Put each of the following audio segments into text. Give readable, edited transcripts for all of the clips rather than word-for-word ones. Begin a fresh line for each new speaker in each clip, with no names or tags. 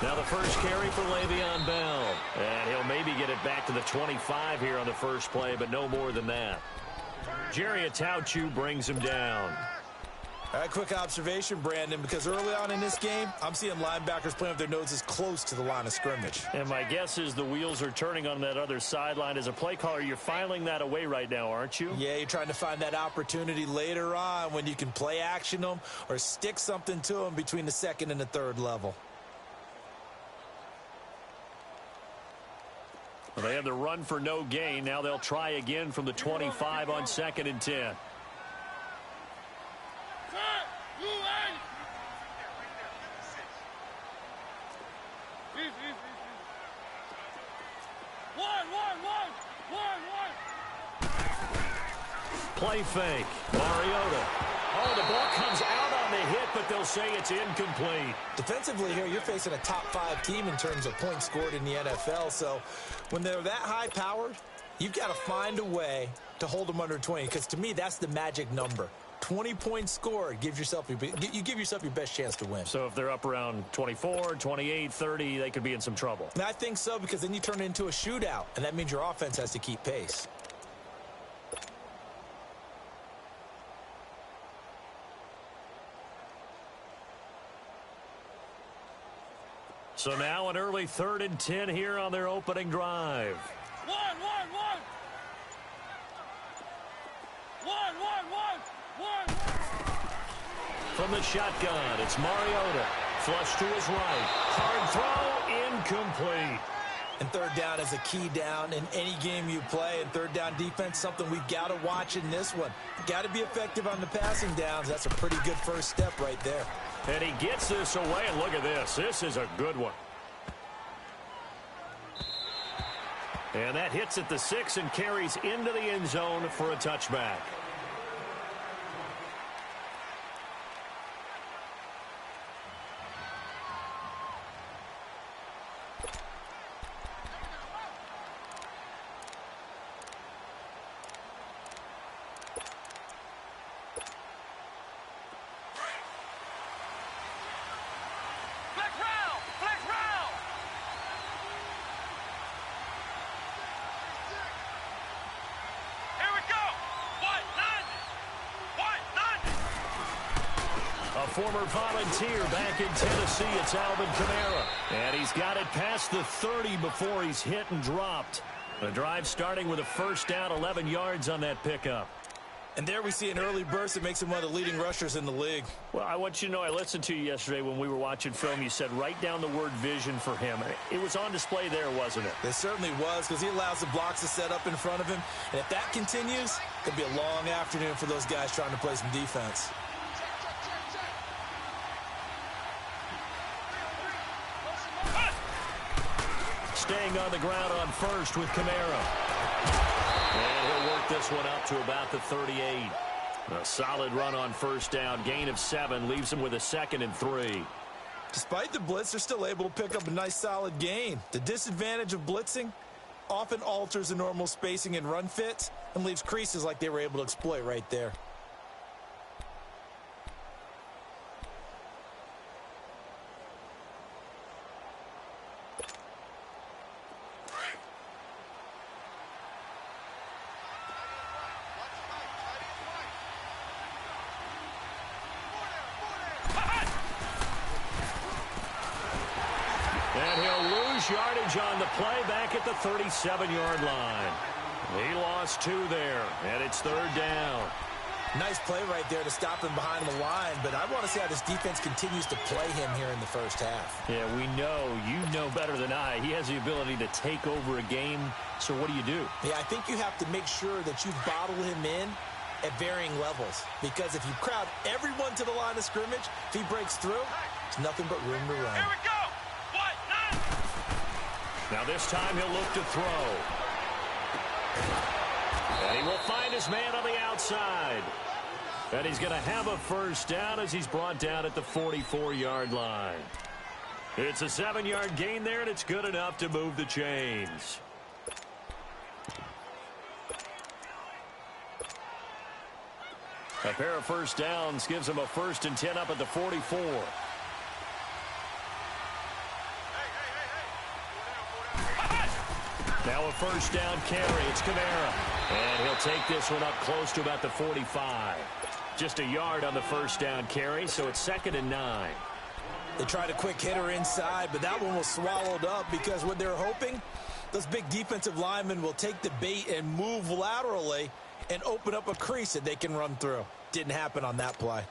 Now the first carry for Le'Veon Bell. And he'll maybe get it back to the 25 here on the first play, but no more than that. Jerry Atauchu brings him down.
All right, quick observation, Brandon, because early on in this game, I'm seeing linebackers playing with their noses close to the line of scrimmage.
And my guess is the wheels are turning on that other sideline. As a play caller, you're filing that away right now, aren't you?
Yeah, you're trying to find that opportunity later on when you can play action them or stick something to them between the second and the third level.
Well, they have the run for no gain. Now they'll try again from the 25 on 2nd and 10. Play fake. Mariota. Oh, the ball comes out on the hit, but they'll say it's incomplete.
Defensively here, you're facing a top 5 team in terms of points scored in the NFL. So when they're that high-powered, you've got to find a way to hold them under 20. Because to me, that's the magic number. 20 points scored, you give yourself your best chance to win.
So if they're up around 24, 28, 30, they could be in some trouble.
And I think so, because then you turn it into a shootout, and that means your offense has to keep pace.
So now an early 3rd and 10 here on their opening drive.
One.
From the shotgun, it's Mariota. Flush to his right. Hard throw, incomplete.
And third down is a key down in any game you play. And third down defense, something we've got to watch in this one. Got to be effective on the passing downs. That's a pretty good first step right there.
And he gets this away, and look at this. This is a good one. And that hits at the 6 and carries into the end zone for a touchback. Former Volunteer back in Tennessee, it's Alvin Kamara. And he's got it past the 30 before he's hit and dropped. The drive starting with a first down, 11 yards on that pickup.
And there we see an early burst that makes him one of the leading rushers in the league.
Well, I want you to know, I listened to you yesterday when we were watching film. You said write down the word vision for him. It was on display there, wasn't it?
It certainly was, because he allows the blocks to set up in front of him. And if that continues, it could be a long afternoon for those guys trying to play some defense.
Staying on the ground on first with Kamara. And he'll work this one up to about the 38. A solid run on first down. Gain of 7 leaves him with a 2nd and 3.
Despite the blitz, they're still able to pick up a nice solid gain. The disadvantage of blitzing often alters the normal spacing and run fits and leaves creases like they were able to exploit right there.
Yardage on the play back at the 37-yard line. He lost 2 there, and it's 3rd down.
Nice play right there to stop him behind the line, but I want to see how this defense continues to play him here in the first half.
Yeah, we know. You know better than I. He has the ability to take over a game, so what do you do?
Yeah, I think you have to make sure that you bottle him in at varying levels, because if you crowd everyone to the line of scrimmage, if he breaks through, there's nothing but room to run.
Here we go!
Now this time he'll look to throw. And he will find his man on the outside. And he's going to have a first down as he's brought down at the 44-yard line. It's a 7-yard gain there, and it's good enough to move the chains. A pair of first downs gives him a 1st and 10 up at the 44. Now a first down carry. It's Kamara. And he'll take this one up close to about the 45. Just a yard on the first down carry, so it's 2nd and 9.
They tried a quick hitter inside, but that one was swallowed up because what they're hoping, those big defensive linemen will take the bait and move laterally and open up a crease that they can run through. Didn't happen on that play.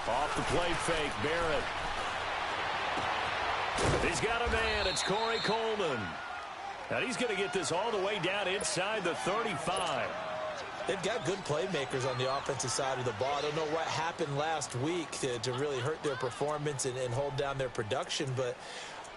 Off the play fake, Barrett. He's got a man. It's Corey Coleman. And he's going to get this all the way down inside the 35.
They've got good playmakers on the offensive side of the ball. I don't know what happened last week to really hurt their performance and hold down their production, but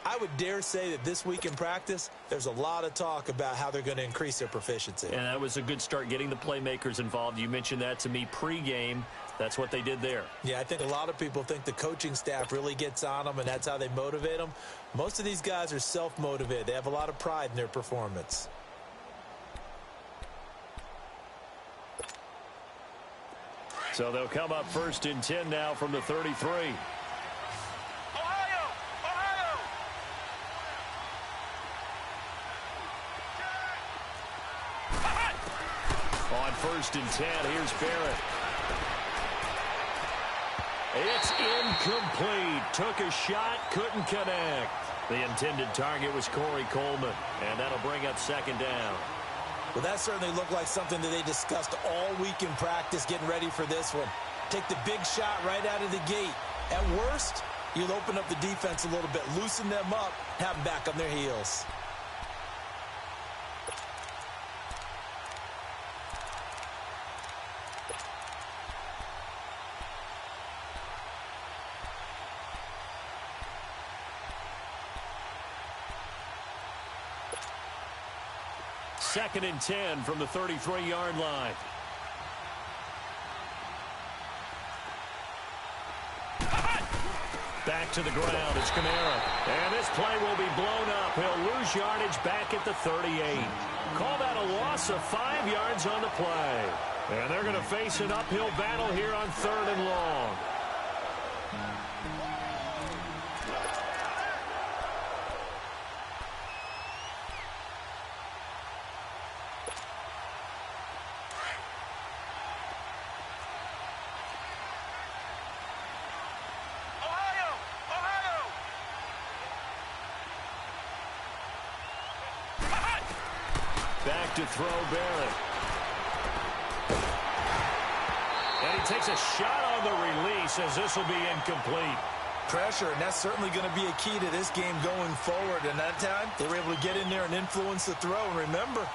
I would dare say that this week in practice, there's a lot of talk about how they're going to increase their proficiency.
And that was a good start getting the playmakers involved. You mentioned that to me pregame. That's what they did there.
Yeah, I think a lot of people think the coaching staff really gets on them, and that's how they motivate them. Most of these guys are self-motivated. They have a lot of pride in their performance.
So they'll come up 1st and 10 now from the 33. On 1st and 10, here's Barrett. It's incomplete. Took a shot, couldn't connect. The intended target was Corey Coleman, and that'll bring up 2nd down.
Well, that certainly looked like something that they discussed all week in practice, getting ready for this one. Take the big shot right out of the gate. At worst, you'll open up the defense a little bit, loosen them up, have them back on their heels.
Second and 10 from the 33-yard line. Back to the ground. It's Kamara. And this play will be blown up. He'll lose yardage back at the 38. Call that a loss of 5 yards on the play. And they're going to face an uphill battle here on 3rd and long. Back to throw Barrett. And he takes a shot on the release as this will be incomplete.
Pressure, and that's certainly going to be a key to this game going forward. And that time, they were able to get in there and influence the throw. And remember,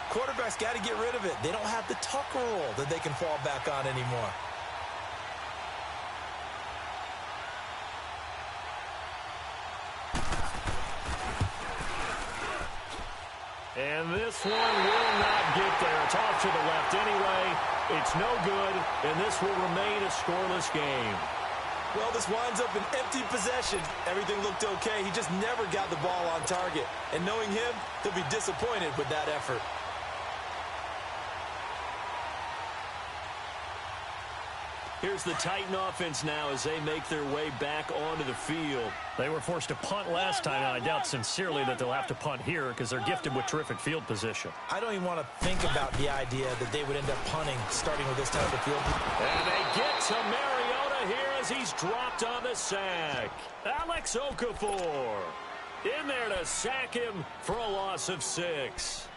quarterbacks got to get rid of it. They don't have the tuck rule that they can fall back on anymore.
And this one will not get there. It's off to the left anyway. It's no good, and this will remain a scoreless game.
Well, this winds up an empty possession. Everything looked okay. He just never got the ball on target. And knowing him, he'll be disappointed with that effort.
Here's the Titan offense now as they make their way back onto the field. They were forced to punt last time, and I doubt sincerely that they'll have to punt here because they're gifted with terrific field position.
I don't even want to think about the idea that they would end up punting starting with this type of field.
And they get to Mariota here as he's dropped on the sack. Alex Okafor in there to sack him for a loss of 6.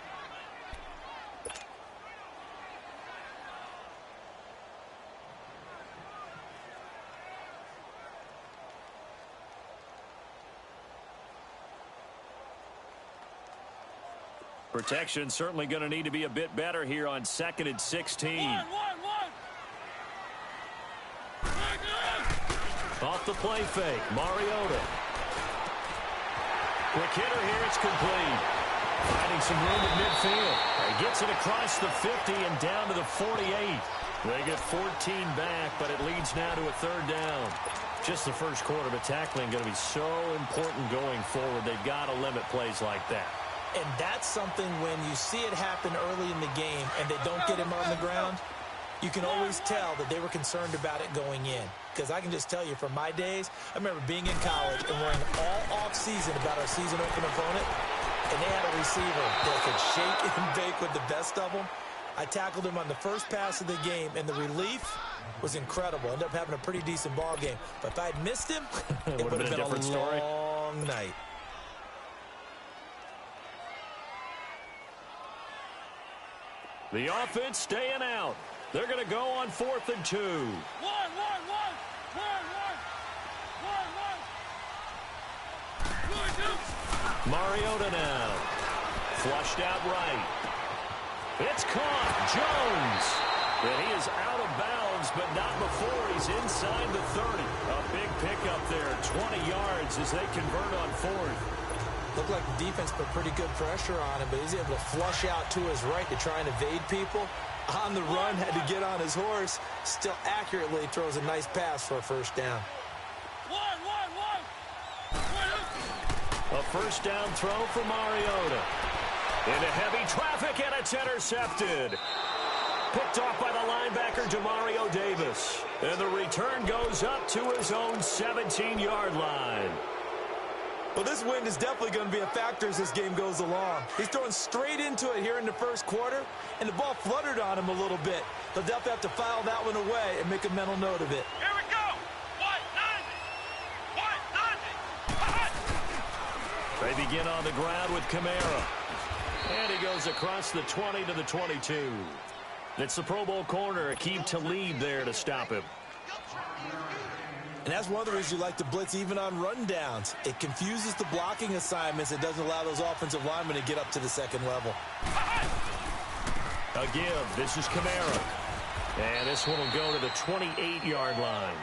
Protection certainly going to need to be a bit better here on 2nd and 16. Off the play fake, Mariota. Quick hitter here, it's complete. Finding some room at midfield. He gets it across the 50 and down to the 48. They get 14 back, but it leads now to a 3rd down. Just the first quarter, but tackling going to be so important going forward. They've got to limit plays like that.
And that's something when you see it happen early in the game and they don't get him on the ground, you can always tell that they were concerned about it going in. Because I can just tell you from my days, I remember being in college and worrying all off-season about our season open opponent, and they had a receiver that could shake and bake with the best of them. I tackled him on the first pass of the game, and the relief was incredible. Ended up having a pretty decent ball game. But if I'd missed him, it would have been a
different story.
long night.
The offense staying out. They're going to go on 4th and 2. Mariota now. Flushed out right. It's caught. Jones. And he is out of bounds, but not before he's inside the 30. A big pickup there. 20 yards as they convert on 4th.
Looked like the defense put pretty good pressure on him, but he's able to flush out to his right to try and evade people. On the run, had to get on his horse. Still accurately throws a nice pass for a first down.
A first down throw for Mariota. Into heavy traffic, and it's intercepted. Picked off by the linebacker, Demario Davis. And the return goes up to his own 17-yard line.
Well, this wind is definitely going to be a factor as this game goes along. He's throwing straight into it here in the first quarter, and the ball fluttered on him a little bit. He'll definitely have to file that one away and make a mental note of it.
Here we go. 190.
They begin on the ground with Kamara. And he goes across the 20 to the 22. It's the Pro Bowl corner, Aqib Talib there to stop him.
And that's one of the reasons you like to blitz even on rundowns. It confuses the blocking assignments. It doesn't allow those offensive linemen to get up to the second level.
A give. This is Kamara. And this one will go to the 28-yard line.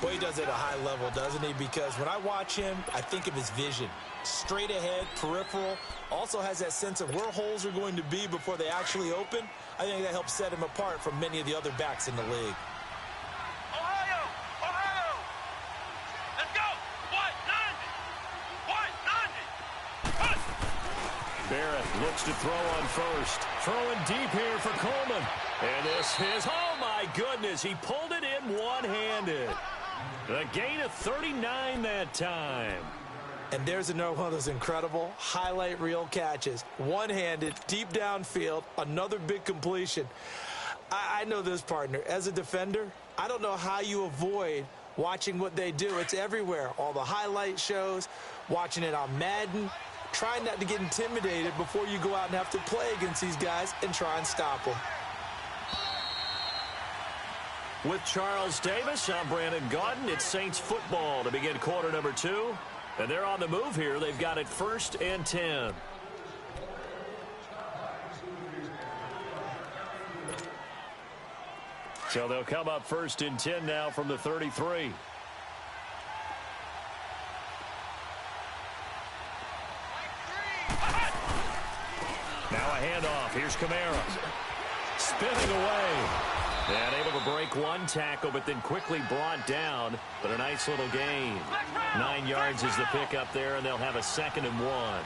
Boy, he does it at a high level, doesn't he? Because when I watch him, I think of his vision. Straight ahead, peripheral. Also has that sense of where holes are going to be before they actually open. I think that helps set him apart from many of the other backs in the league.
Barrett looks to throw on first. Throwing deep here for Coleman. And this is, oh my goodness, he pulled it in one-handed. A gain of 39 that time.
And there's another one of those incredible highlight reel catches. One-handed, deep downfield, another big completion. I know this, partner. As a defender, I don't know how you avoid watching what they do. It's everywhere. All the highlight shows, watching it on Madden. Try not to get intimidated before you go out and have to play against these guys and try and stop them.
With Charles Davis, I'm Brandon Gaudin. It's Saints football to begin quarter number 2. And they're on the move here. They've got it 1st and 10. So they'll come up 1st and 10 now from the 33. Now a handoff. Here's Kamara. Spinning away. And able to break one tackle, but then quickly brought down. But a nice little gain. 9 yards is the pickup there, and they'll have a 2nd and 1.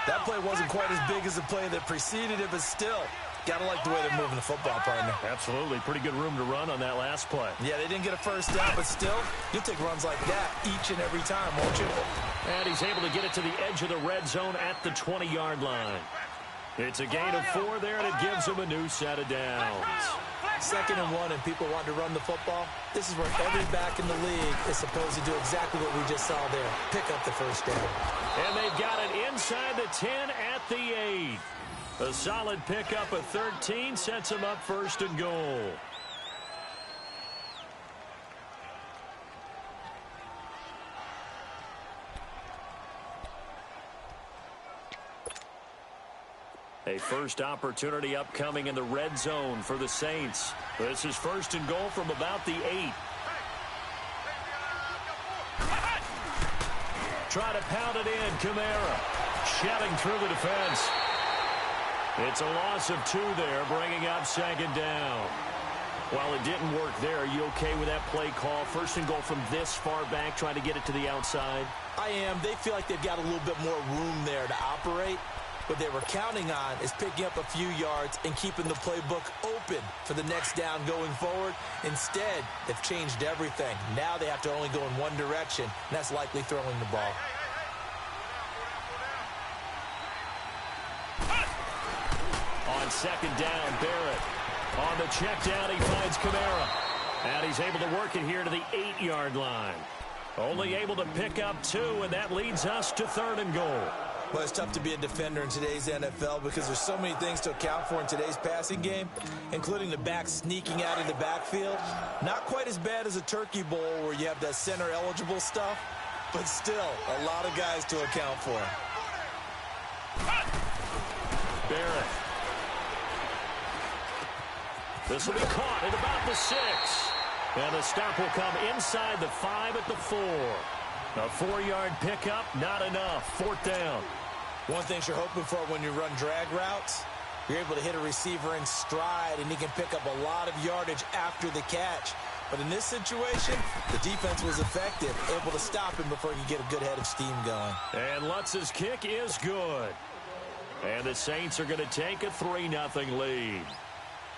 That play wasn't quite as big as the play that preceded it, but still, got to like the way they're moving the football, partner.
Absolutely. Pretty good room to run on that last play.
Yeah, they didn't get a first down, but still, you'll take runs like that each and every time, won't you?
And he's able to get it to the edge of the red zone at the 20-yard line. It's a gain of 4 there, and it gives him a new set of downs.
2nd and 1, and people want to run the football. This is where every back in the league is supposed to do exactly what we just saw there. Pick up the first down.
And they've got it inside the 10 at the 8. A solid pickup of 13 sets them up 1st and goal. A first opportunity upcoming in the red zone for the Saints. This is 1st and goal from about the 8. Try to pound it in. Kamara shoving through the defense. It's a loss of 2 there, bringing up 2nd down. Well, it didn't work there. Are you okay with that play call? First and goal from this far back, trying to get it to the outside.
I am. They feel like they've got a little bit more room there to operate. What they were counting on is picking up a few yards and keeping the playbook open for the next down going forward. Instead, they've changed everything. Now they have to only go in one direction, and that's likely throwing the ball.
On second down, Barrett. On the check down, he finds Kamara. And he's able to work it here to the 8-yard line. Only able to pick up 2, and that leads us to 3rd and goal.
Well, it's tough to be a defender in today's NFL because there's so many things to account for in today's passing game, including the back sneaking out of the backfield. Not quite as bad as a turkey bowl where you have that center-eligible stuff, but still a lot of guys to account for.
Barrett. This will be caught at about the 6. And the stop will come inside the 5 at the 4. A 4-yard pickup, not enough. 4th down.
One thing you're hoping for when you run drag routes, you're able to hit a receiver in stride, and he can pick up a lot of yardage after the catch. But in this situation, the defense was effective, able to stop him before he could get a good head of steam going.
And Lutz's kick is good. And the Saints are going to take a 3-0 lead.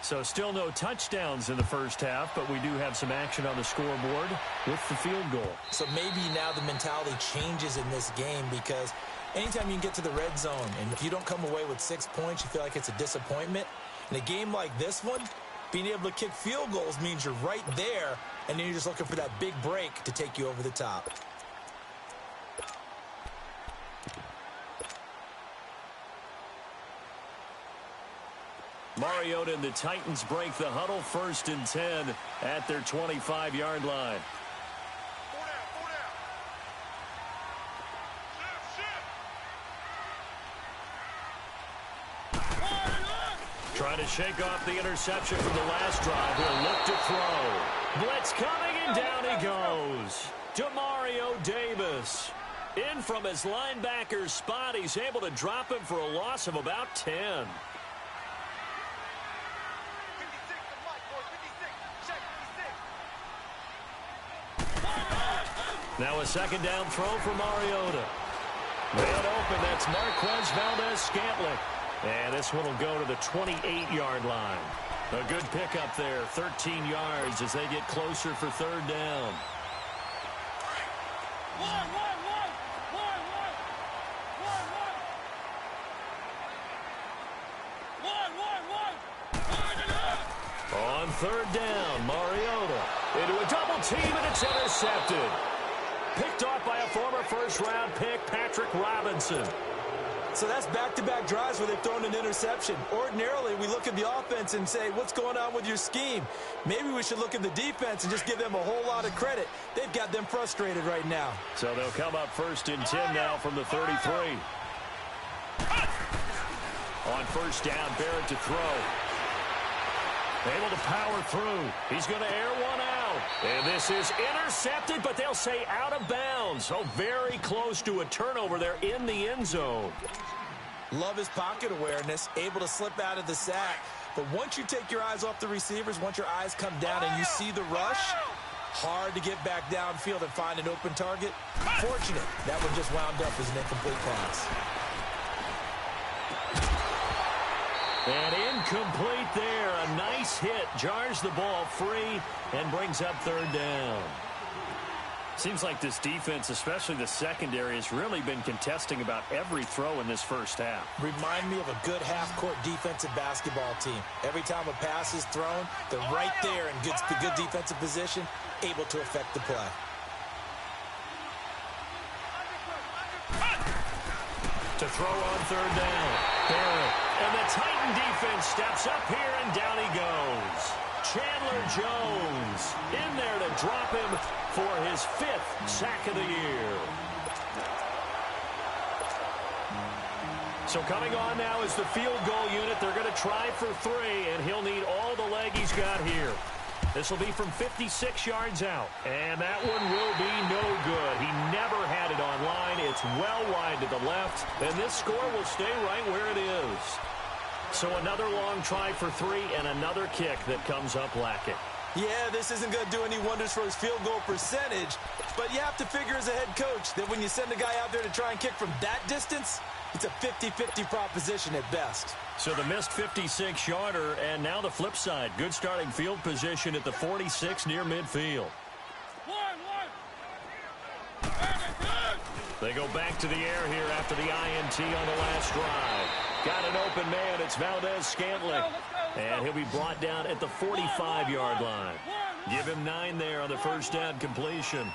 So still no touchdowns in the first half, but we do have some action on the scoreboard with the field goal.
So maybe now the mentality changes in this game because anytime you can get to the red zone and if you don't come away with 6 points, you feel like it's a disappointment. In a game like this one, being able to kick field goals means you're right there, and then you're just looking for that big break to take you over the top.
Mariota and the Titans break the huddle, 1st and 10 at their 25-yard line. Trying to shake off the interception from the last drive. He'll look to throw. Blitz coming, and down he goes. Demario Davis. In from his linebacker's spot. He's able to drop him for a loss of about 10. Now a 2nd down throw for Mariota. Wide open, that's Marquez Valdez-Scantling. And this one will go to the 28-yard line. A good pickup there, 13 yards as they get closer for 3rd down. On 3rd down, Mariota into a double team, and it's intercepted. Picked off by a former first-round pick, Patrick Robinson.
So that's back-to-back drives where they've thrown an interception. Ordinarily, we look at the offense and say, what's going on with your scheme? Maybe we should look at the defense and just give them a whole lot of credit. They've got them frustrated right now.
So they'll come up 1st and 10 now from the 33. On 1st down, Barrett to throw. Able to power through. He's going to air one out. And this is intercepted, but they'll say out of bounds. So very close to a turnover there in the end zone.
Love his pocket awareness, able to slip out of the sack. But once you take your eyes off the receivers, once your eyes come down and you see the rush, hard to get back downfield and find an open target. Fortunate, that one just wound up as an incomplete pass.
And incomplete there. A nice hit. Jars the ball free and brings up 3rd down. Seems like this defense, especially the secondary, has really been contesting about every throw in this first half.
Remind me of a good half-court defensive basketball team. Every time a pass is thrown, they're right there in good defensive position, able to affect the play.
To throw on 3rd down. Barrett. And the Titan defense steps up here, and down he goes. Chandler Jones in there to drop him for his 5th sack of the year. So coming on now is the field goal unit. They're going to try for 3, and he'll need all the leg he's got here. This will be from 56 yards out, and that one will be no good. He never had it on line. It's well wide to the left, and this score will stay right where it is. So another long try for 3 and another kick that comes up lacking.
Yeah, this isn't going to do any wonders for his field goal percentage, but you have to figure as a head coach that when you send a guy out there to try and kick from that distance, it's a 50-50 proposition at best.
So the missed 56-yarder, and now the flip side. Good starting field position at the 46 near midfield. They go back to the air here after the INT on the last drive. Got an open man. It's Valdez-Scantling. And he'll be brought down at the 45-yard line. Give him 9 there on the first down completion.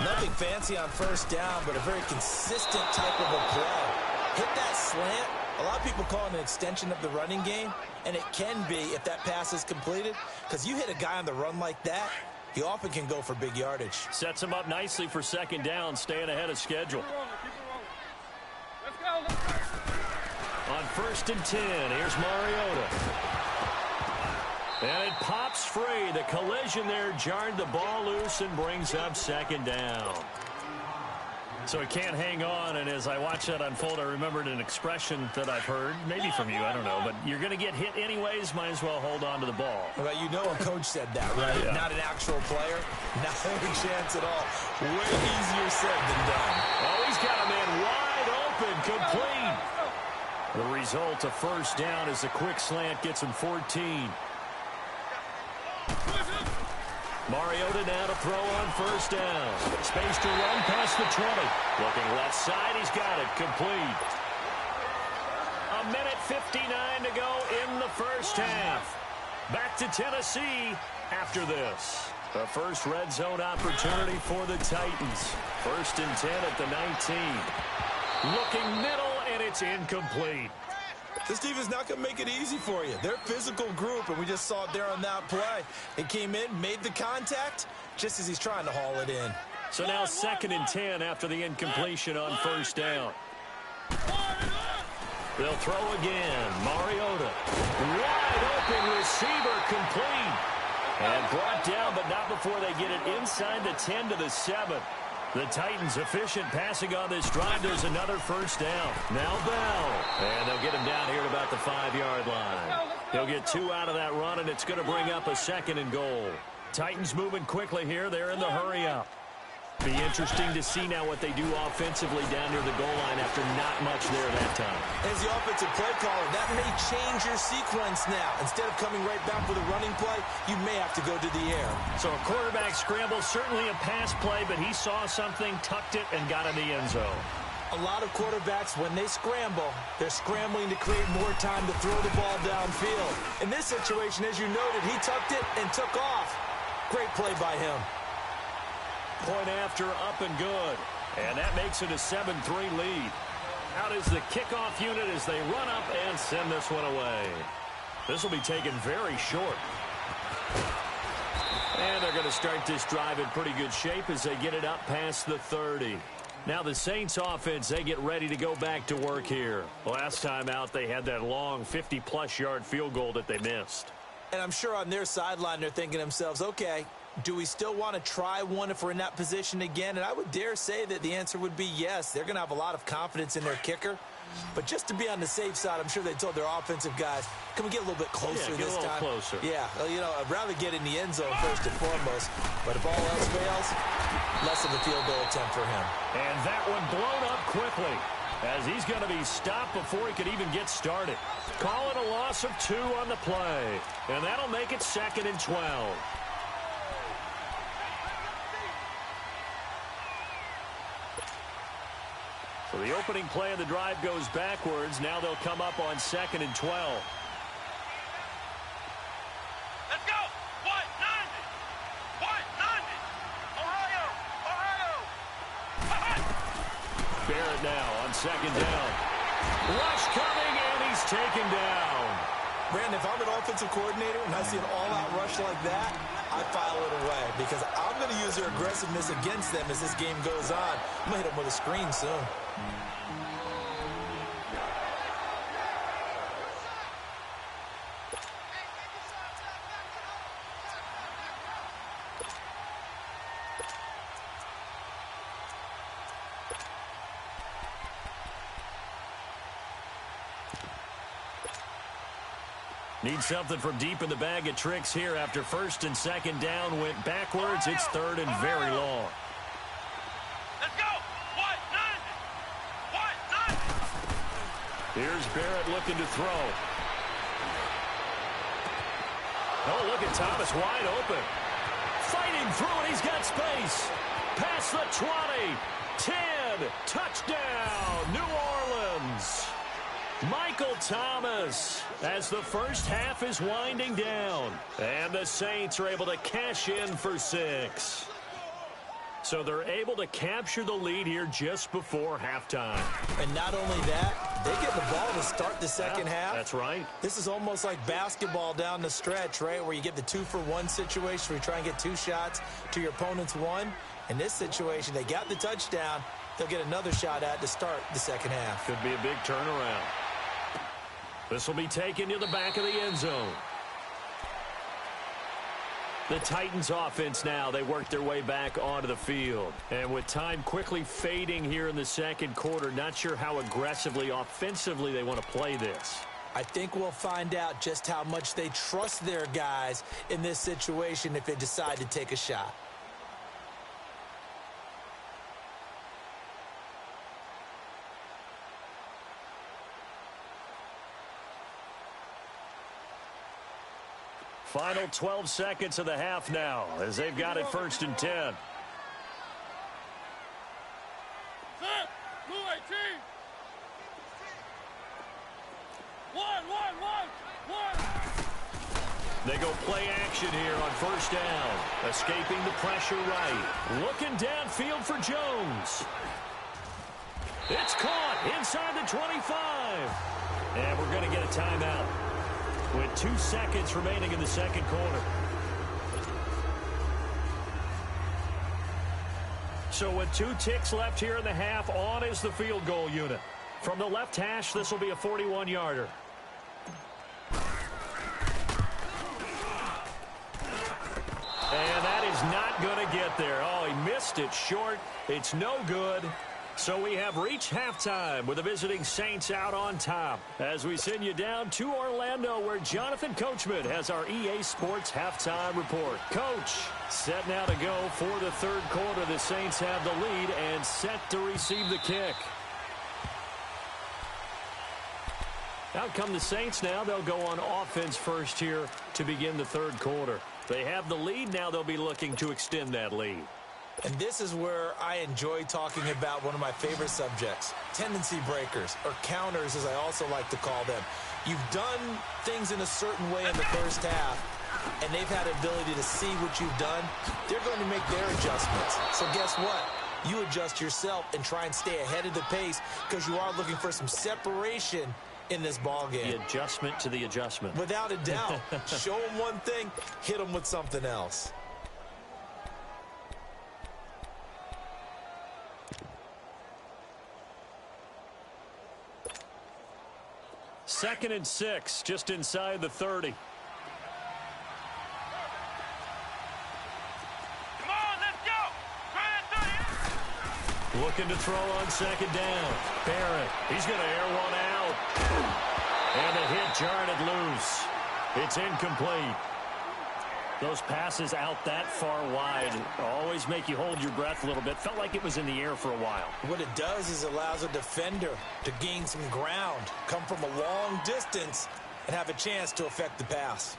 Nothing fancy on first down, but a very consistent type of a play. Hit that slant. A lot of people call it an extension of the running game, and it can be if that pass is completed, because you hit a guy on the run like that, he often can go for big yardage.
Sets him up nicely for second down, staying ahead of schedule.
Let's go.
On 1st and 10, here's Mariota. And it pops free. The collision there jarred the ball loose and brings up second down. So he can't hang on, and as I watch that unfold, I remembered an expression that I've heard, maybe from you, I don't know, but you're going to get hit anyways, might as well hold on to the ball.
Well, you know a coach said that, right?
Yeah.
Not an actual player, not any chance at all. Way easier said than done.
Oh, he's got a man wide open, complete. The result, a first down as the quick slant gets him 14. Mariota now to throw on first down. Space to run past the 20. Looking left side, he's got it, complete. 1:59 to go in the first half. Back to Tennessee after this. A first red zone opportunity for the Titans. 1st and 10 at the 19. Looking middle, and it's incomplete.
This team is not going to make it easy for you. They're a physical group, and we just saw it there on that play. It came in, made the contact, just as he's trying to haul it in.
So now 2nd and 10 after the incompletion on first down. They'll throw again. Mariota. Wide open receiver, complete. And brought down, but not before they get it inside the 10 to the 7. The Titans efficient passing on this drive. There's another first down. Now Bell. And they'll get him down here at about the 5-yard line. He'll get 2 out of that run, and it's going to bring up a 2nd and goal. Titans moving quickly here. They're in the hurry-up. Be interesting to see now what they do offensively down near the goal line after not much there that time.
As the offensive play caller, that may change your sequence now. Instead of coming right back for the running play, you may have to go to the air.
So a quarterback scramble, certainly a pass play, but he saw something, tucked it, and got in the end zone.
A lot of quarterbacks, when they scramble, they're scrambling to create more time to throw the ball downfield. In this situation, as you noted, he tucked it and took off. Great play by him.
Point after, up and good. And that makes it a 7-3 lead. Out is the kickoff unit as they run up and send this one away. This will be taken very short. And they're going to start this drive in pretty good shape as they get it up past the 30. Now the Saints offense, they get ready to go back to work here. Last time out, they had that long 50-plus yard field goal that they missed.
And I'm sure on their sideline, they're thinking to themselves, okay, do we still want to try one if we're in that position again? And I would dare say that the answer would be yes. They're going to have a lot of confidence in their kicker. But just to be on the safe side, I'm sure they told their offensive guys, can we get a little bit closer this time?
Closer.
Yeah, you know, I'd rather get in the end zone first and foremost. But if all else fails, less of a field goal attempt for him.
And that one blown up quickly as he's going to be stopped before he could even get started. Call it a loss of 2 on the play. And that'll make it 2nd and 12. So the opening play of the drive goes backwards. Now they'll come up on 2nd and 12.
Let's go. 190. 190. Ohio. Ohio.
Barrett now on 2nd down. Rush coming, and he's taken down.
Brandon, if I'm an offensive coordinator and I see an all-out rush like that, I file it away because I'm going to use their aggressiveness against them as this game goes on. I'm going to hit them with a screen soon.
Need something from deep in the bag of tricks here after first and second down went backwards. It's third and very long.
Let's go. What? None.
Here's Barrett looking to throw. Oh, look at Thomas wide open. Fighting through it. He's got space. Past the 20. 10. Touchdown, New Orleans. Michael Thomas as the first half is winding down. And the Saints are able to cash in for 6. So they're able to capture the lead here just before halftime.
And not only that, they get the ball to start the second half.
That's right.
This is almost like basketball down the stretch, right, where you get the 2-for-1 situation where you try and get 2 shots to your opponent's 1. In this situation, they got the touchdown. They'll get another shot at to start the second half.
Could be a big turnaround. This will be taken to the back of the end zone. The Titans offense now, they work their way back onto the field. And with time quickly fading here in the second quarter, not sure how aggressively, offensively they want to play this.
I think we'll find out just how much they trust their guys in this situation if they decide to take a shot.
Final 12 seconds of the half now as they've got it first and 10.
Set. 2-18. 1.
They go play action here on first down. Escaping the pressure right. Looking downfield for Jones. It's caught inside the 25. And we're going to get a timeout with 2 seconds remaining in the second quarter. So with 2 ticks left here in the half, on is the field goal unit. From the left hash, this will be a 41-yarder. And that is not going to get there. Oh, he missed it short. It's no good. So we have reached halftime with the visiting Saints out on top as we send you down to Orlando where Jonathan Coachman has our EA Sports halftime report. Coach, set now to go for the third quarter. The Saints have the lead and set to receive the kick. Out come the Saints now. They'll go on offense first here to begin the third quarter. They have the lead. Now they'll be looking to extend that lead.
And this is where I enjoy talking about one of my favorite subjects, tendency breakers, or counters as I also like to call them. You've done things in a certain way in the first half, and they've had the ability to see what you've done. They're going to make their adjustments. So guess what? You adjust yourself and try and stay ahead of the pace because you are looking for some separation in this ball game.
The adjustment to the adjustment.
Without a doubt. Show them one thing, hit them with something else.
Second and 6, just inside the 30.
Come on, let's go.
Looking to throw on second down. Barrett, he's going to air one out. And the hit jarred it loose. It's incomplete. Those passes out that far wide always make you hold your breath a little bit. Felt like it was in the air for a while.
What it does is allows a defender to gain some ground, come from a long distance, and have a chance to affect the pass.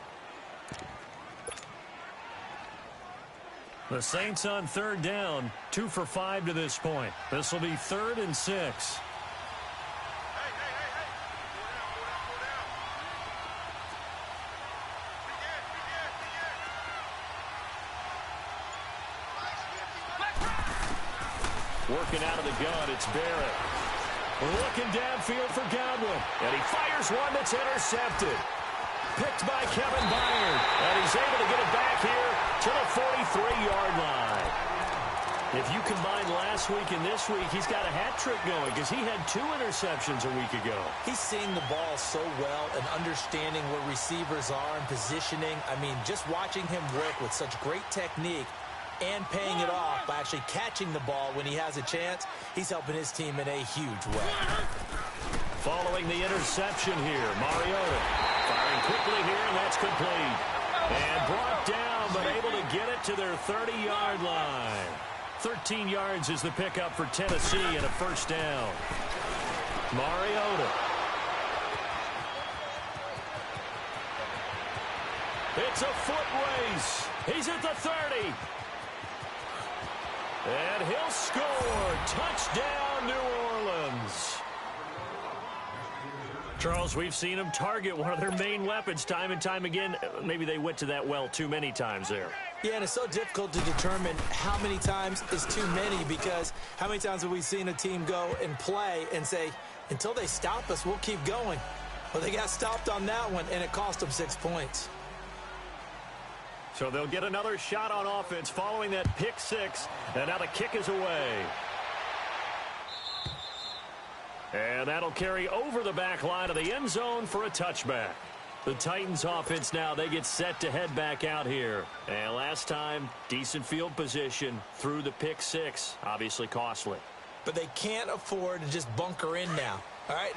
The Saints on third down, 2 for 5 to this point. This will be 3rd and 6. Working out of the gun, it's Barrett. Looking downfield for Godwin. And he fires one that's intercepted. Picked by Kevin Byard. And he's able to get it back here to the 43-yard line. If you combine last week and this week, he's got a hat trick going because he had 2 interceptions a week ago.
He's seeing the ball so well and understanding where receivers are and positioning. I mean, just watching him work with such great technique and paying it off by actually catching the ball when he has a chance, he's helping his team in a huge way.
Following the interception here, Mariota firing Firing quickly here, and that's complete. And brought down, but able to get it to their 30-yard line. 13 yards is the pickup for Tennessee and a first down. Mariota. It's a foot race. He's at the 30. And he'll score. Touchdown, New Orleans. Charles, we've seen them target one of their main weapons time and time again. Maybe they went to that well too many times there.
Yeah, and it's so difficult to determine how many times is too many, because how many times have we seen a team go and play and say, until they stop us, we'll keep going. Well, they got stopped on that one, and it cost them 6 points.
So they'll get another shot on offense following that pick six, and now the kick is away. And that'll carry over the back line of the end zone for a touchback. The Titans offense now, they get set to head back out here. And last time, decent field position through the pick six. Obviously costly.
But they can't afford to just bunker in now. All right,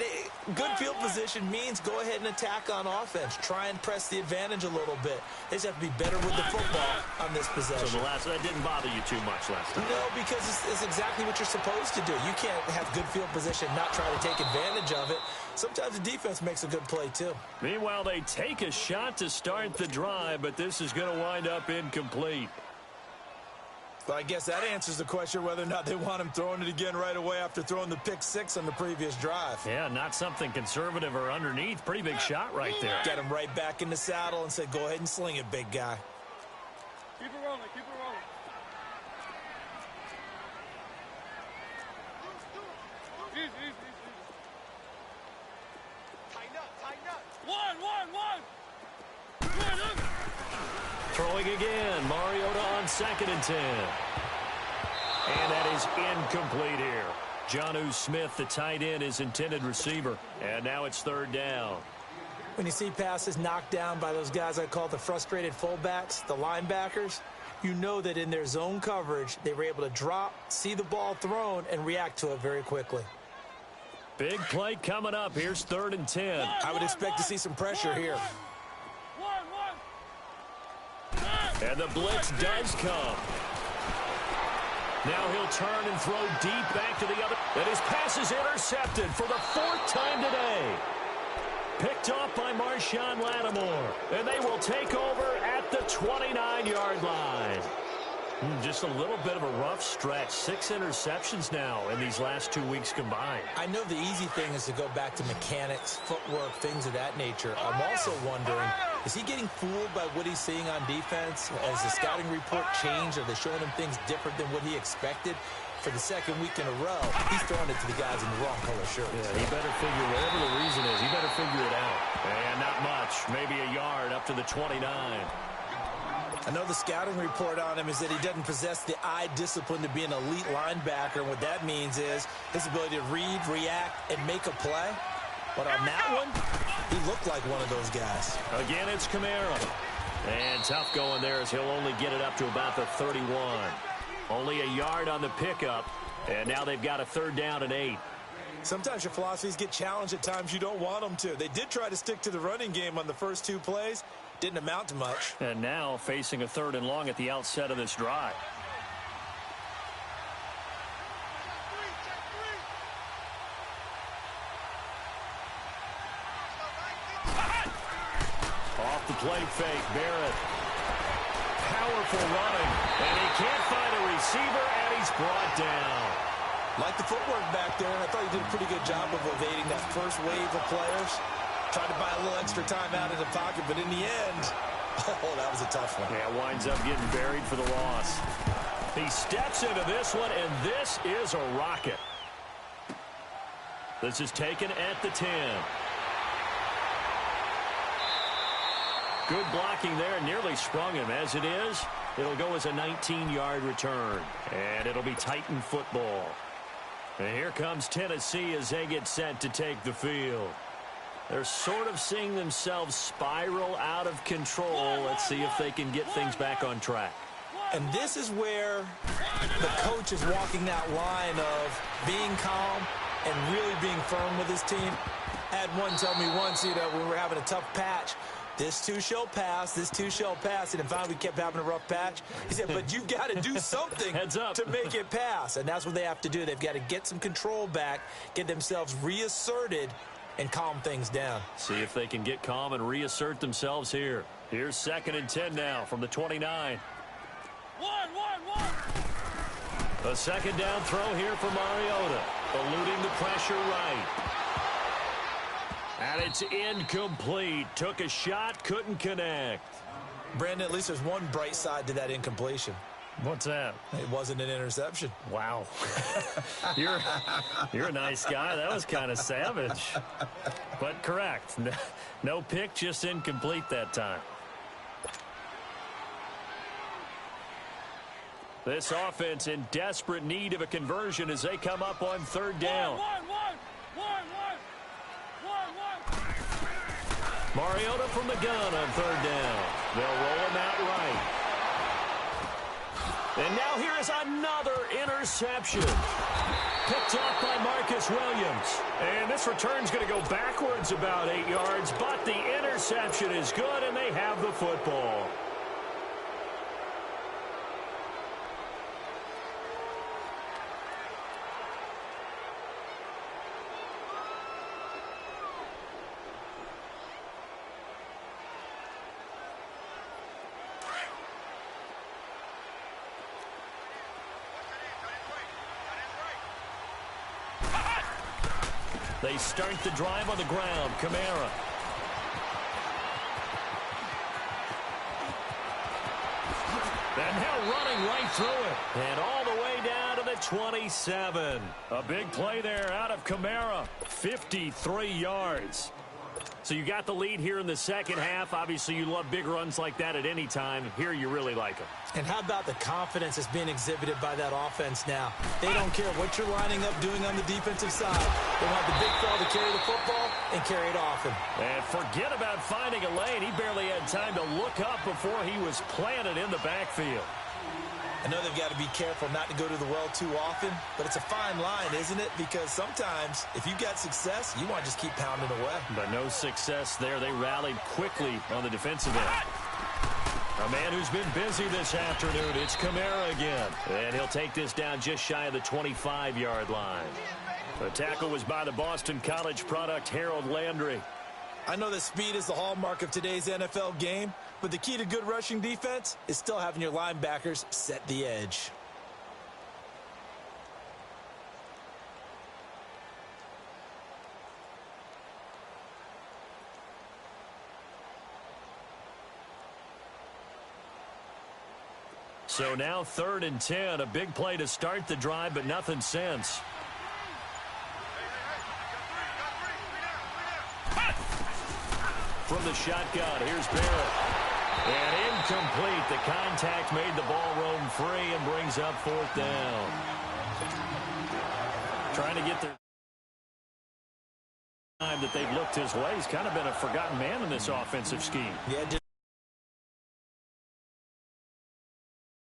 good field position means go ahead and attack on offense. Try and press the advantage a little bit. They just have to be better with the football on this possession.
So that didn't bother you too much last time?
No, because it's exactly what you're supposed to do. You can't have good field position, not try to take advantage of it. Sometimes the defense makes a good play, too.
Meanwhile, they take a shot to start the drive, but this is going to wind up incomplete.
Well, I guess that answers the question whether or not they want him throwing it again right away after throwing the pick six on the previous drive.
Yeah, not something conservative or underneath. Pretty big shot right there.
Get him right back in the saddle and say, go ahead and sling it, big guy.
Keep it rolling, keep it rolling. Easy. Tighten up. One. Good.
Throwing again. Mariota on 2nd and 10. And that is incomplete here. Jonnu Smith, the tight end, is intended receiver. And now it's 3rd down.
When you see passes knocked down by those guys I call the frustrated fullbacks, the linebackers, you know that in their zone coverage, they were able to drop, see the ball thrown, and react to it very quickly.
Big play coming up. Here's 3rd and 10.
I would expect to see some pressure here.
And the blitz does come. Now he'll turn and throw deep back to the other. And his pass is intercepted for the 4th time today. Picked off by Marshawn Lattimore. And they will take over at the 29-yard line. Just a little bit of a rough stretch. 6 interceptions now in these last 2 weeks combined.
I know the easy thing is to go back to mechanics, footwork, things of that nature. I'm also wondering, is he getting fooled by what he's seeing on defense? Has the scouting report changed? Are they showing him things different than what he expected? For the 2nd week in a row, he's throwing it to the guys in the wrong color shirts.
Yeah, he better figure, whatever the reason is, he better figure it out. And not much. Maybe a yard up to the 29.
I know the scouting report on him is that he doesn't possess the eye discipline to be an elite linebacker. And what that means is his ability to read, react, and make a play. But on that one, he looked like one of those guys.
Again, it's Kamara. And tough going there as he'll only get it up to about the 31. Only a yard on the pickup. And now they've got a 3rd down and 8.
Sometimes your philosophies get challenged at times you don't want them to. They did try to stick to the running game on the first 2 plays. Didn't amount to much.
And now facing a 3rd and long at the outset of this drive. Off the plate fake, Barrett. Powerful running. And he can't find a receiver, and he's brought down.
Like the footwork back there, and I thought he did a pretty good job of evading that first wave of players. Tried to buy a little extra time out of the pocket, but in the end, oh, that was a tough one.
Yeah, winds up getting buried for the loss. He steps into this one, and this is a rocket. This is taken at the 10. Good blocking there, nearly sprung him. As it is, it'll go as a 19-yard return, and it'll be Titan football. And here comes Tennessee as they get set to take the field. They're sort of seeing themselves spiral out of control. Let's see if they can get things back on track.
And this is where the coach is walking that line of being calm and really being firm with his team. I had one tell me once, when we were having a tough patch, this too shall pass, this too shall pass. And then finally we kept having a rough patch. He said, but you've got to do something to make it pass. And that's what they have to do. They've got to get some control back, get themselves reasserted, and calm things down.
See if they can get calm and reassert themselves here. Here's 2nd and 10 now from the 29. A 2nd down throw here for Mariota, eluding the pressure right. And it's incomplete. Took a shot, couldn't connect.
Brandon, at least there's one bright side to that incompletion.
What's that?
It wasn't an interception.
Wow. You're a nice guy. That was kind of savage. But correct. No pick, just incomplete that time. This offense in desperate need of a conversion as they come up on 3rd down. Mariota from the gun on 3rd down. They'll roll him out right. And now here is another interception. Picked off by Marcus Williams. And this return's going to go backwards about 8 yards, but the interception is good, and they have the football. They start the drive on the ground. Kamara. And now running right through it. And all the way down to the 27. A big play there out of Kamara. 53 yards. So you got the lead here in the second half. Obviously, you love big runs like that at any time. Here, you really like them.
And how about the confidence that's being exhibited by that offense now? They don't care what you're lining up doing on the defensive side. They want the big fella to carry the football and carry it often.
And forget about finding a lane. He barely had time to look up before he was planted in the backfield.
I know they've got to be careful not to go to the well too often, but it's a fine line, isn't it? Because sometimes, if you've got success, you want to just keep pounding away.
But no success there. They rallied quickly on the defensive end. A man who's been busy this afternoon, it's Kamara again. And he'll take this down just shy of the 25-yard line. The tackle was by the Boston College product, Harold Landry.
I know that speed is the hallmark of today's NFL game, but the key to good rushing defense is still having your linebackers set the edge.
So now 3rd and 10, a big play to start the drive, but nothing since. From the shotgun, here's Barrett. And incomplete. The contact made the ball roam free and brings up 4th down. Trying to get their time that they've looked his way. He's kind of been a forgotten man in this offensive scheme.
Yeah,